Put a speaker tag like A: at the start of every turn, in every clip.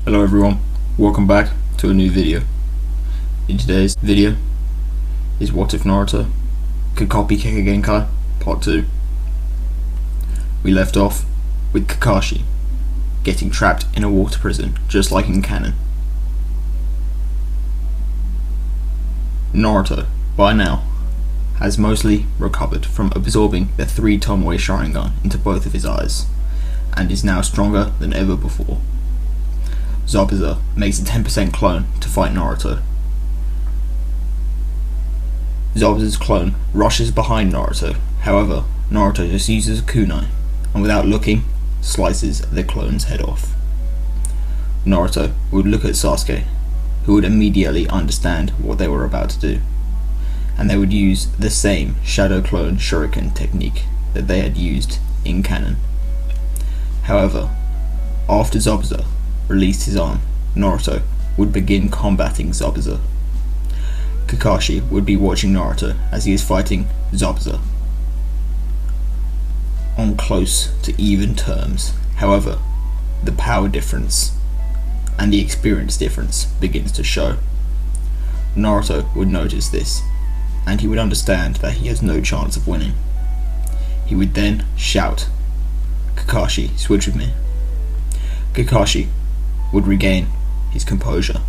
A: Hello everyone, welcome back to a new video. In today's video is What If Naruto Could Copy Kekkei Genkai Part 2. We left off with Kakashi getting trapped in a water prison just like in canon. Naruto, by now, has mostly recovered from absorbing the 3 Tomoe Sharingan into both of his eyes and is now stronger than ever before. Zabuza makes a 10% clone to fight Naruto. Zabuza's clone rushes behind Naruto, however, Naruto just uses a kunai and without looking, slices the clone's head off. Naruto would look at Sasuke, who would immediately understand what they were about to do, and they would use the same Shadow Clone Shuriken technique that they had used in canon. However, after Zabuza released his arm, Naruto would begin combating Zabuza. Kakashi would be watching Naruto as he is fighting Zabuza on close to even terms. However, the power difference and the experience difference begins to show. Naruto would notice this, and he would understand that he has no chance of winning. He would then shout, "Kakashi, switch with me." Kakashi would regain his composure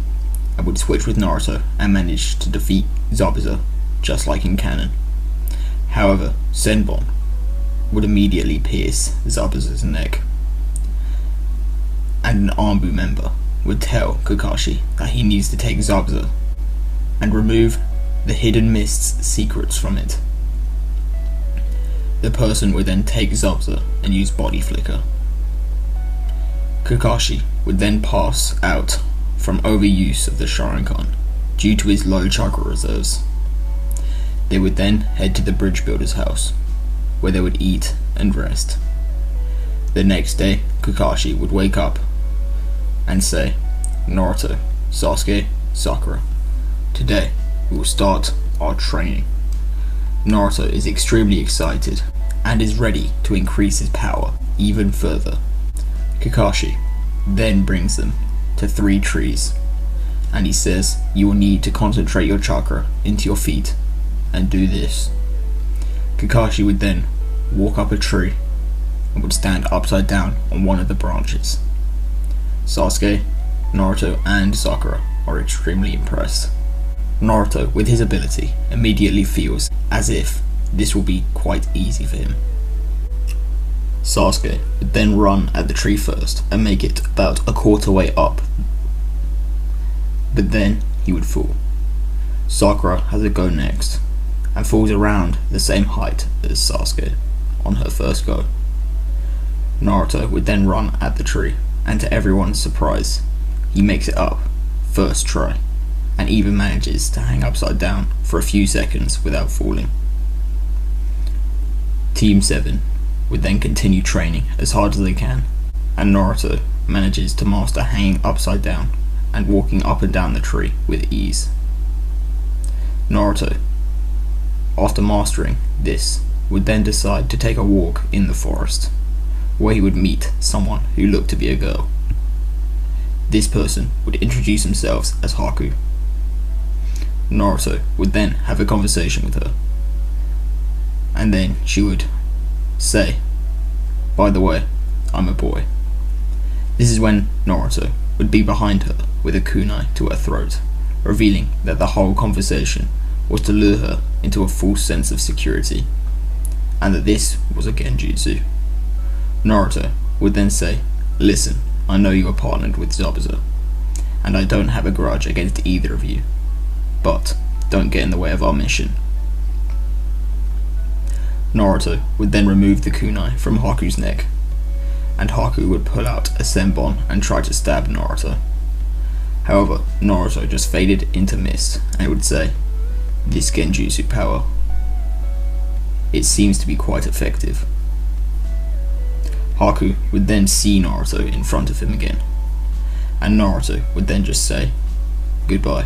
A: and would switch with Naruto and manage to defeat Zabuza just like in canon. However, Senbon would immediately pierce Zabuza's neck, and an Anbu member would tell Kakashi that he needs to take Zabuza and remove the hidden mist's secrets from it. The person would then take Zabuza and use body flicker. Kakashi would then pass out from overuse of the Sharingan due to his low chakra reserves. They would then head to the bridge builder's house, where they would eat and rest. The next day, Kakashi would wake up and say, "Naruto, Sasuke, Sakura, today we will start our training." Naruto is extremely excited and is ready to increase his power even further. Kakashi then brings them to 3 trees, and he says you will need to concentrate your chakra into your feet and do this. Kakashi would then walk up a tree and would stand upside down on one of the branches. Sasuke, Naruto and Sakura are extremely impressed. Naruto, with his ability, immediately feels as if this will be quite easy for him. Sasuke would then run at the tree first and make it about a quarter way up, but then he would fall. Sakura has a go next and falls around the same height as Sasuke on her first go. Naruto would then run at the tree, and to everyone's surprise, he makes it up first try and even manages to hang upside down for a few seconds without falling. Team 7 would then continue training as hard as they can, and Naruto manages to master hanging upside down and walking up and down the tree with ease. Naruto, after mastering this, would then decide to take a walk in the forest, where he would meet someone who looked to be a girl. This person would introduce themselves as Haku. Naruto would then have a conversation with her, and then she would say, "By the way, I'm a boy." This is when Naruto would be behind her with a kunai to her throat, revealing that the whole conversation was to lure her into a false sense of security, and that this was a genjutsu. Naruto would then say, "Listen, I know you are partnered with Zabuza, and I don't have a grudge against either of you, but don't get in the way of our mission." Naruto would then remove the kunai from Haku's neck, and Haku would pull out a senbon and try to stab Naruto. However, Naruto just faded into mist and would say, "This genjutsu power, it seems to be quite effective." Haku would then see Naruto in front of him again, and Naruto would then just say, "Goodbye."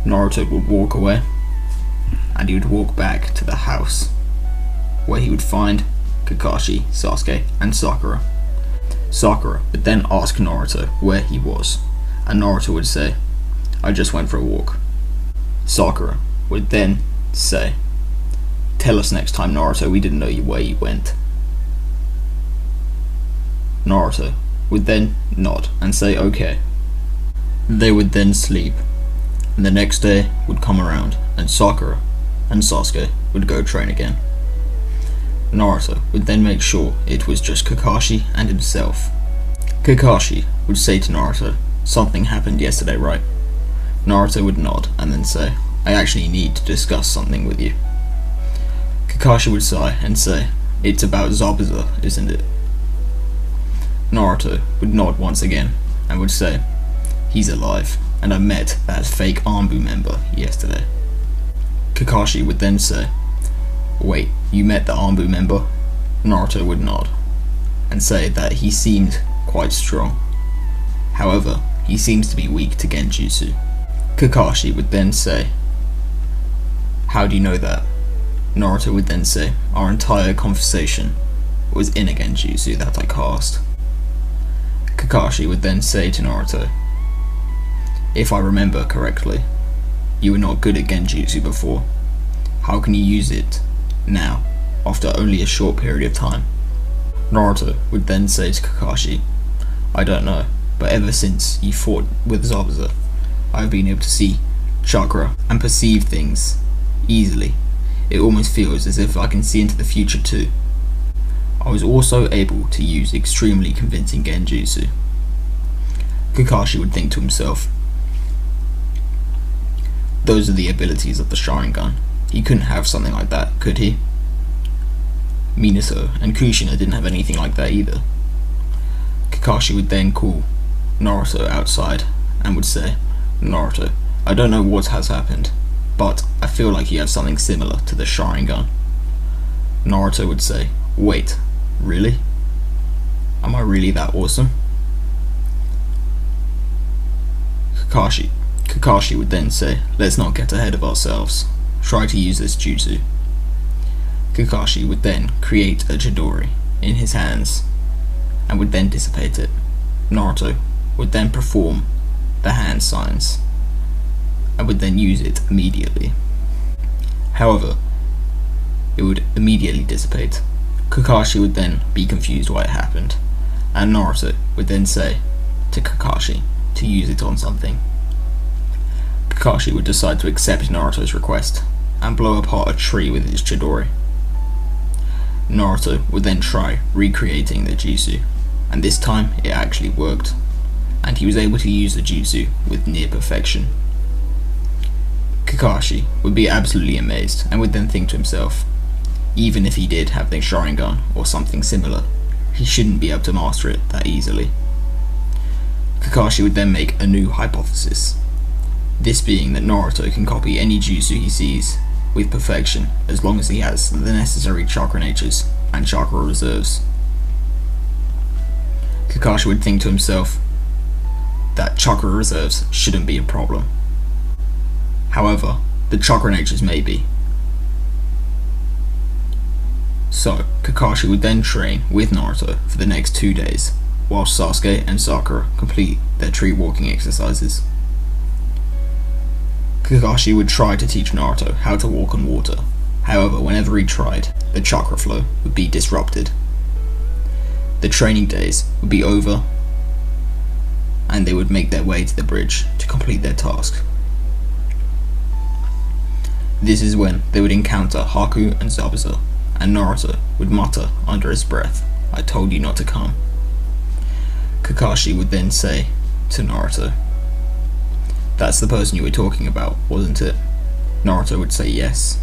A: Naruto would walk away, and he would walk back to the house, where he would find Kakashi, Sasuke, and Sakura. Sakura would then ask Naruto where he was, and Naruto would say, "I just went for a walk." Sakura would then say, "Tell us next time, Naruto, we didn't know where you went." Naruto would then nod and say okay. They would then sleep, and the next day would come around and Sakura and Sasuke would go train again. Naruto would then make sure it was just Kakashi and himself. Kakashi would say to Naruto, "Something happened yesterday, right?" Naruto would nod and then say, "I actually need to discuss something with you." Kakashi would sigh and say, "It's about Zabuza, isn't it?" Naruto would nod once again and would say, "He's alive, and I met that fake Anbu member yesterday." Kakashi would then say, "Wait, you met the Anbu member?" Naruto would nod and say that he seemed quite strong. However, he seems to be weak to genjutsu. Kakashi would then say, "How do you know that?" Naruto would then say, "Our entire conversation was in a genjutsu that I cast." Kakashi would then say to Naruto, "If I remember correctly, you were not good at genjutsu before. How can you use it now, after only a short period of time?" Naruto would then say to Kakashi, "I don't know, but ever since you fought with Zabuza, I've been able to see chakra and perceive things easily. It almost feels as if I can see into the future too. I was also able to use extremely convincing genjutsu." Kakashi would think to himself, "Those are the abilities of the Sharingan. He couldn't have something like that, could he?" Minato and Kushina didn't have anything like that either. Kakashi would then call Naruto outside and would say, "Naruto, I don't know what has happened, but I feel like you have something similar to the Sharingan." Naruto would say, "Wait, really? Am I really that awesome?" Kakashi would then say, "Let's not get ahead of ourselves. Try to use this jutsu." Kakashi would then create a Chidori in his hands and would then dissipate it. Naruto would then perform the hand signs and would then use it immediately. However, it would immediately dissipate. Kakashi would then be confused why it happened, and Naruto would then say to Kakashi to use it on something. Kakashi would decide to accept Naruto's request and blow apart a tree with his Chidori. Naruto would then try recreating the jutsu, and this time it actually worked, and he was able to use the jutsu with near perfection. Kakashi would be absolutely amazed and would then think to himself, even if he did have the Sharingan or something similar, he shouldn't be able to master it that easily. Kakashi would then make a new hypothesis, this being that Naruto can copy any jutsu he sees with perfection as long as he has the necessary chakra natures and chakra reserves. Kakashi would think to himself that chakra reserves shouldn't be a problem. However, the chakra natures may be. So, Kakashi would then train with Naruto for the next 2 days, while Sasuke and Sakura complete their tree walking exercises. Kakashi would try to teach Naruto how to walk on water. However, whenever he tried, the chakra flow would be disrupted. The training days would be over, and they would make their way to the bridge to complete their task. This is when they would encounter Haku and Zabuza, and Naruto would mutter under his breath, "I told you not to come." Kakashi would then say to Naruto, "That's the person you were talking about, wasn't it?" Naruto would say yes.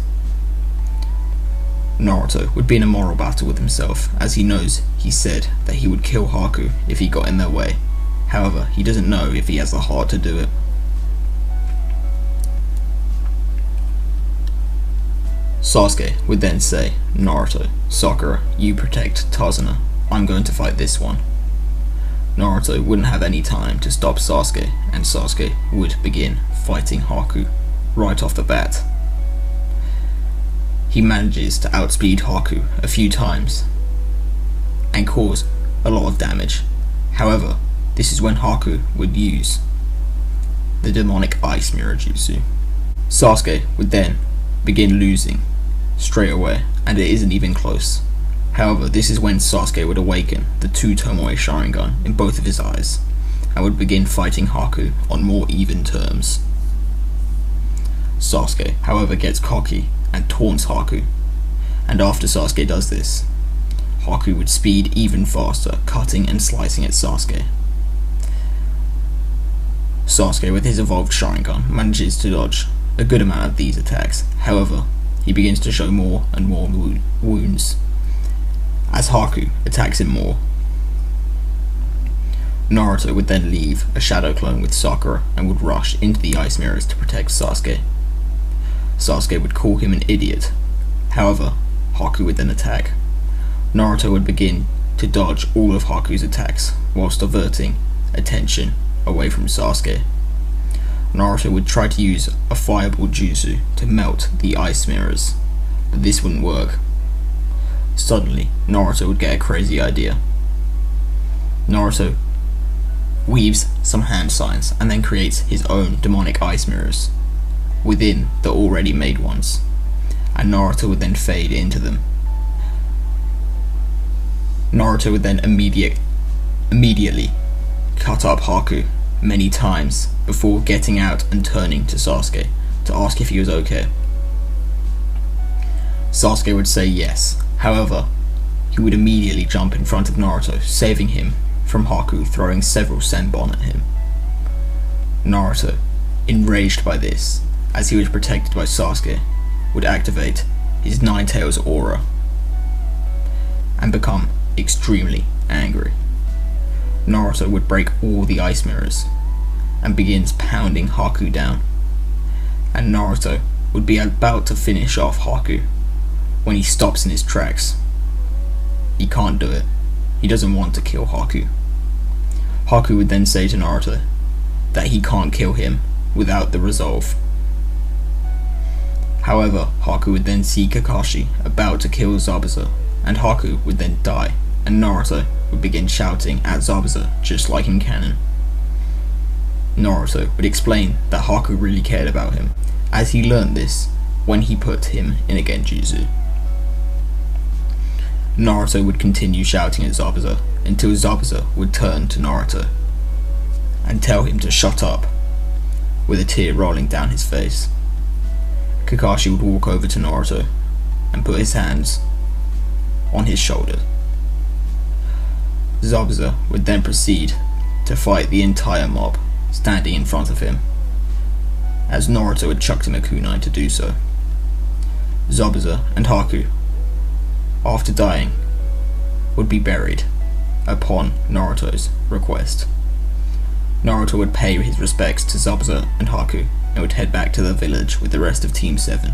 A: Naruto would be in a moral battle with himself, as he knows he said that he would kill Haku if he got in their way. However, he doesn't know if he has the heart to do it. Sasuke would then say, "Naruto, Sakura, you protect Tazuna. I'm going to fight this one." Naruto wouldn't have any time to stop Sasuke, and Sasuke would begin fighting Haku right off the bat. He manages to outspeed Haku a few times and cause a lot of damage, However, this is when Haku would use the demonic ice mirror jutsu. Sasuke would then begin losing straight away, and it isn't even close. However, this is when Sasuke would awaken the two Tomoe Sharingan in both of his eyes, and would begin fighting Haku on more even terms. Sasuke, however, gets cocky and taunts Haku, and after Sasuke does this, Haku would speed even faster, cutting and slicing at Sasuke. Sasuke, with his evolved Sharingan, manages to dodge a good amount of these attacks. However, he begins to show more and more wounds as Haku attacks him more. Naruto would then leave a shadow clone with Sakura and would rush into the ice mirrors to protect Sasuke. Sasuke would call him an idiot. However, Haku would then attack. Naruto would begin to dodge all of Haku's attacks whilst diverting attention away from Sasuke. Naruto would try to use a fireball jutsu to melt the ice mirrors, but this wouldn't work. Suddenly, Naruto would get a crazy idea. Naruto weaves some hand signs and then creates his own demonic ice mirrors within the already made ones, and Naruto would then fade into them. Naruto would then immediately cut up Haku many times before getting out and turning to Sasuke to ask if he was okay. Sasuke would say yes. However, he would immediately jump in front of Naruto, saving him from Haku throwing several senbon at him. Naruto, enraged by this, as he was protected by Sasuke, would activate his Nine Tails aura and become extremely angry. Naruto would break all the ice mirrors and begins pounding Haku down, and Naruto would be about to finish off Haku when he stops in his tracks. He can't do it. He doesn't want to kill Haku. Haku would then say to Naruto that he can't kill him without the resolve. However, Haku would then see Kakashi about to kill Zabuza, and Haku would then die, and Naruto would begin shouting at Zabuza just like in canon. Naruto would explain that Haku really cared about him, as he learned this when he put him in a genjutsu. Naruto would continue shouting at Zabuza until Zabuza would turn to Naruto and tell him to shut up, with a tear rolling down his face. Kakashi would walk over to Naruto and put his hands on his shoulder. Zabuza would then proceed to fight the entire mob standing in front of him, as Naruto had chucked him a kunai to do so. Zabuza and Haku, after dying, would be buried upon Naruto's request. Naruto would pay his respects to Zabuza and Haku and would head back to the village with the rest of Team 7.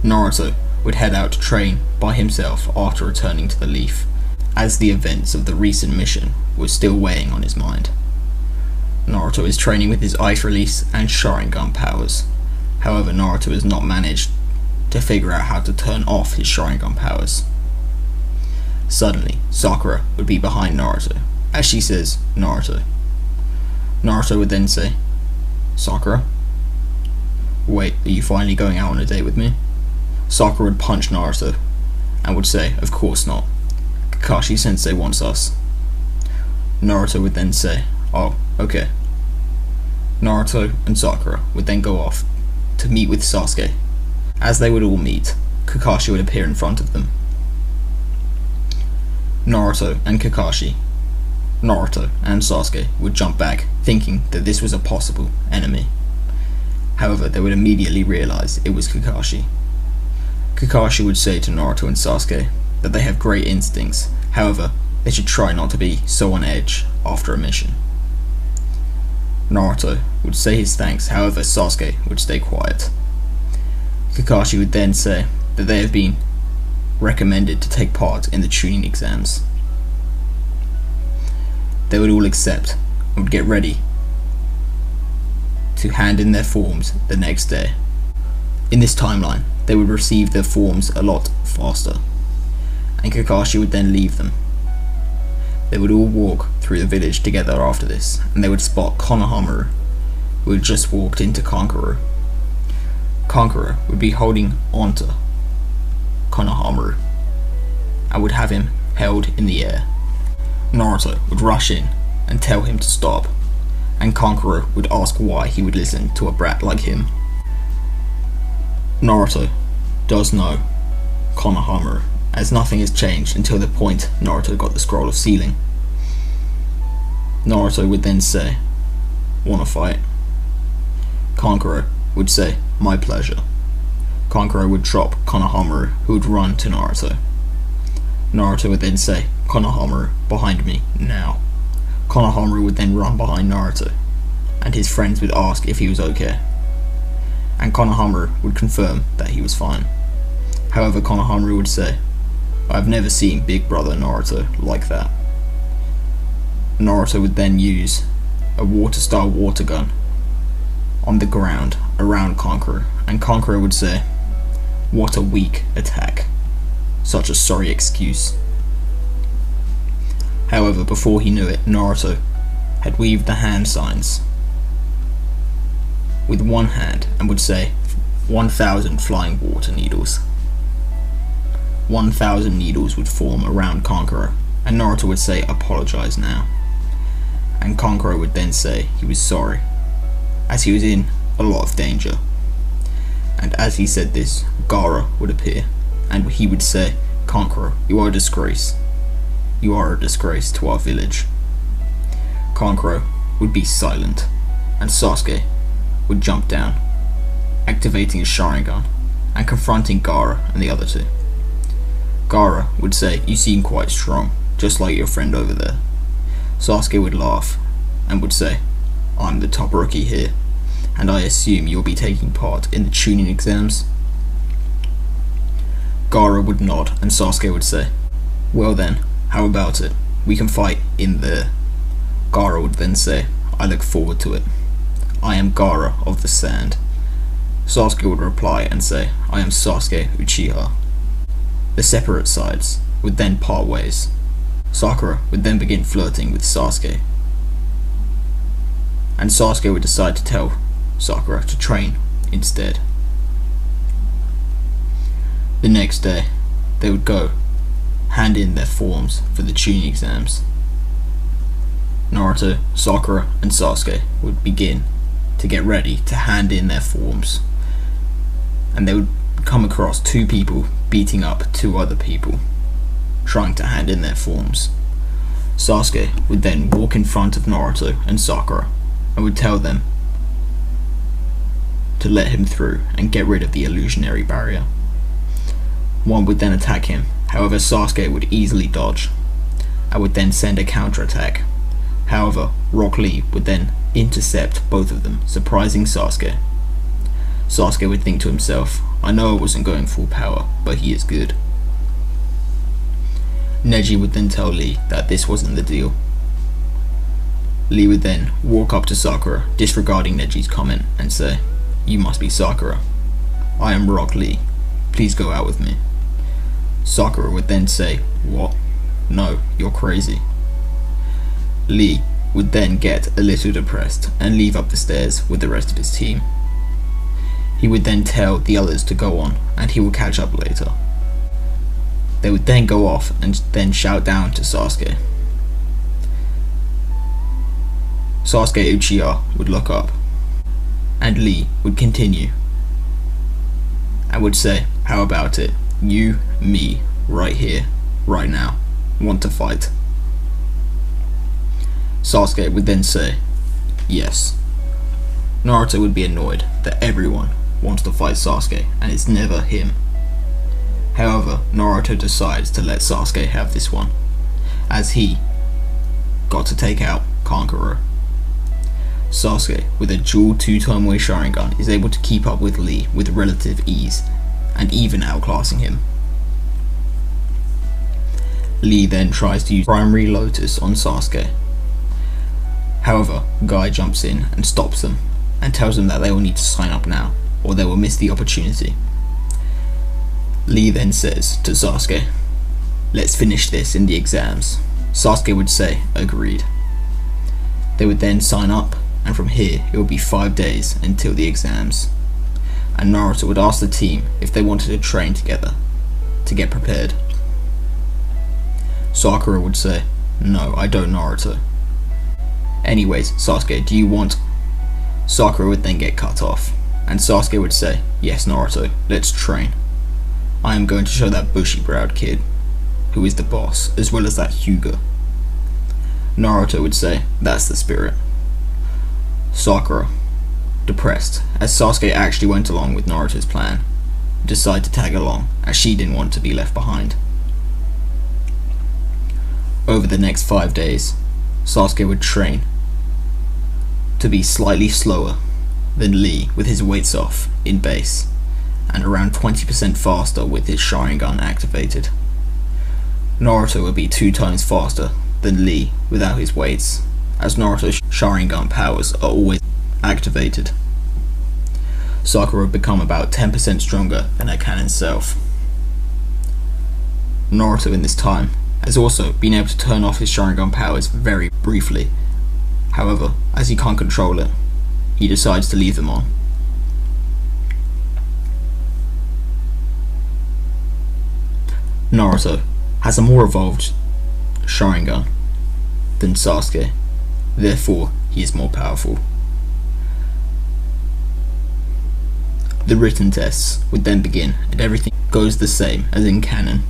A: Naruto would head out to train by himself after returning to the Leaf, as the events of the recent mission were still weighing on his mind. Naruto is training with his Ice Release and Sharingan powers. However, Naruto has not managed to figure out how to turn off his Sharingan powers. Suddenly, Sakura would be behind Naruto, as she says, "Naruto." Naruto would then say, "Sakura? Wait, are you finally going out on a date with me?" Sakura would punch Naruto and would say, "Of course not. Kakashi Sensei wants us." Naruto would then say, "Oh, okay." Naruto and Sakura would then go off to meet with Sasuke. As they would all meet, Kakashi would appear in front of them. Naruto and Sasuke would jump back, thinking that this was a possible enemy. However, they would immediately realize it was Kakashi. Kakashi would say to Naruto and Sasuke that they have great instincts, however, they should try not to be so on edge after a mission. Naruto would say his thanks, however, Sasuke would stay quiet. Kakashi would then say that they have been recommended to take part in the tuning exams. They would all accept and would get ready to hand in their forms the next day. In this timeline, they would receive their forms a lot faster, and Kakashi would then leave them They would all walk through the village together after this, and they would spot Konohamaru, who had just walked into Kankuro. Kankuro would be holding onto Konohamaru and would have him held in the air. Naruto would rush in and tell him to stop, and Kankuro would ask why he would listen to a brat like him. Naruto does know Konohamaru, as nothing has changed until the point Naruto got the scroll of sealing. Naruto would then say, "Wanna fight?" Kankuro would say, "My pleasure." Kankuro would drop Konohamaru, who would run to Naruto. Naruto would then say, "Konohamaru, behind me, now." Konohamaru would then run behind Naruto, and his friends would ask if he was okay. And Konohamaru would confirm that he was fine. However, Konohamaru would say, "I've never seen Big Brother Naruto like that." Naruto would then use a water-style water gun on the ground around Kankuro, and Kankuro would say, "What a weak attack. Such a sorry excuse." However, before he knew it, Naruto had weaved the hand signs with one hand and would say, 1,000 flying water needles. 1,000 needles would form around Kankuro, and Naruto would say, "Apologize now." And Kankuro would then say he was sorry, as he was in a lot of danger. And as he said this, Gaara would appear, and he would say, "Kankuro, you are a disgrace. You are a disgrace to our village." Kankuro would be silent, and Sasuke would jump down, activating his Sharingan, and confronting Gaara and the other two. Gaara would say, "You seem quite strong, just like your friend over there." Sasuke would laugh, and would say, "I'm the top rookie here, and I assume you'll be taking part in the tuning exams?" Gaara would nod, and Sasuke would say, "Well then, how about it? We can fight in there." Gaara would then say, "I look forward to it. I am Gaara of the Sand." Sasuke would reply and say, "I am Sasuke Uchiha." The separate sides would then part ways. Sakura would then begin flirting with Sasuke, and Sasuke would decide to tell Sakura to train instead. The next day, they would go hand in their forms for the tuning exams. Naruto, Sakura, and Sasuke would begin to get ready to hand in their forms, and they would come across two people beating up two other people trying to hand in their forms. Sasuke would then walk in front of Naruto and Sakura and would tell them to let him through and get rid of the illusionary barrier. One would then attack him, however Sasuke would easily dodge and would then send a counterattack. However, Rock Lee would then intercept both of them, surprising Sasuke. Sasuke would think to himself, "I know I wasn't going full power, but he is good." Neji would then tell Lee that this wasn't the deal. Lee would then walk up to Sakura, disregarding Neji's comment, and say, "You must be Sakura. I am Rock Lee. Please go out with me." Sakura would then say, "What? No, you're crazy." Lee would then get a little depressed and leave up the stairs with the rest of his team. He would then tell the others to go on, and he will catch up later. They would then go off and then shout down to Sasuke. Sasuke Uchiha would look up, and Lee would continue and would say, "How about it? You, me, right here, right now, want to fight?" Sasuke would then say, "Yes." Naruto would be annoyed that everyone wants to fight Sasuke and it's never him. However, Naruto decides to let Sasuke have this one, as he got to take out Kankuro. Sasuke, with a dual two-tone way Sharingan, is able to keep up with Lee with relative ease, and even outclassing him. Lee then tries to use Primary Lotus on Sasuke. However, Guy jumps in and stops them, and tells them that they will need to sign up now, or they will miss the opportunity. Lee then says to Sasuke, "Let's finish this in the exams." Sasuke would say, agreed. They would then sign up, and from here it would be 5 days until the exams. And Naruto would ask the team if they wanted to train together to get prepared. Sakura would say, no, I don't, Naruto. Anyways, Sasuke, do you want? Sakura would then get cut off, and Sasuke would say, yes, Naruto, let's train. I am going to show that bushy-browed kid who is the boss, as well as that Hyuga. Naruto would say, that's the spirit. Sakura, depressed, as Sasuke actually went along with Naruto's plan, decided to tag along, as she didn't want to be left behind. Over the next 5 days, Sasuke would train to be slightly slower than Lee with his weights off in base, and around 20% faster with his Sharingan activated. Naruto would be 2 times faster than Lee without his weights, as Naruto's Sharingan powers are always activated. Sakura would become about 10% stronger than her canon self. Naruto in this time has also been able to turn off his Sharingan powers very briefly. However, as he can't control it, he decides to leave them on. Naruto has a more evolved Sharingan than Sasuke, therefore he is more powerful. The written tests would then begin, and everything goes the same as in canon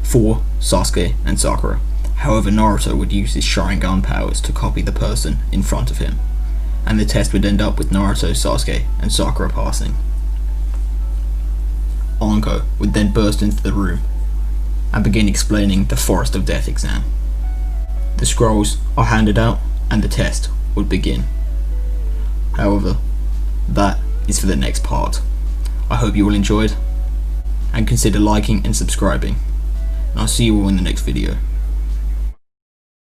A: for Sasuke and Sakura. However, Naruto would use his Sharingan powers to copy the person in front of him, and the test would end up with Naruto, Sasuke, and Sakura passing. Anko would then burst into the room and begin explaining the Forest of Death exam. The scrolls are handed out and the test would begin. However, that is for the next part. I hope you all enjoyed, and consider liking and subscribing, and I'll see you all in the next video.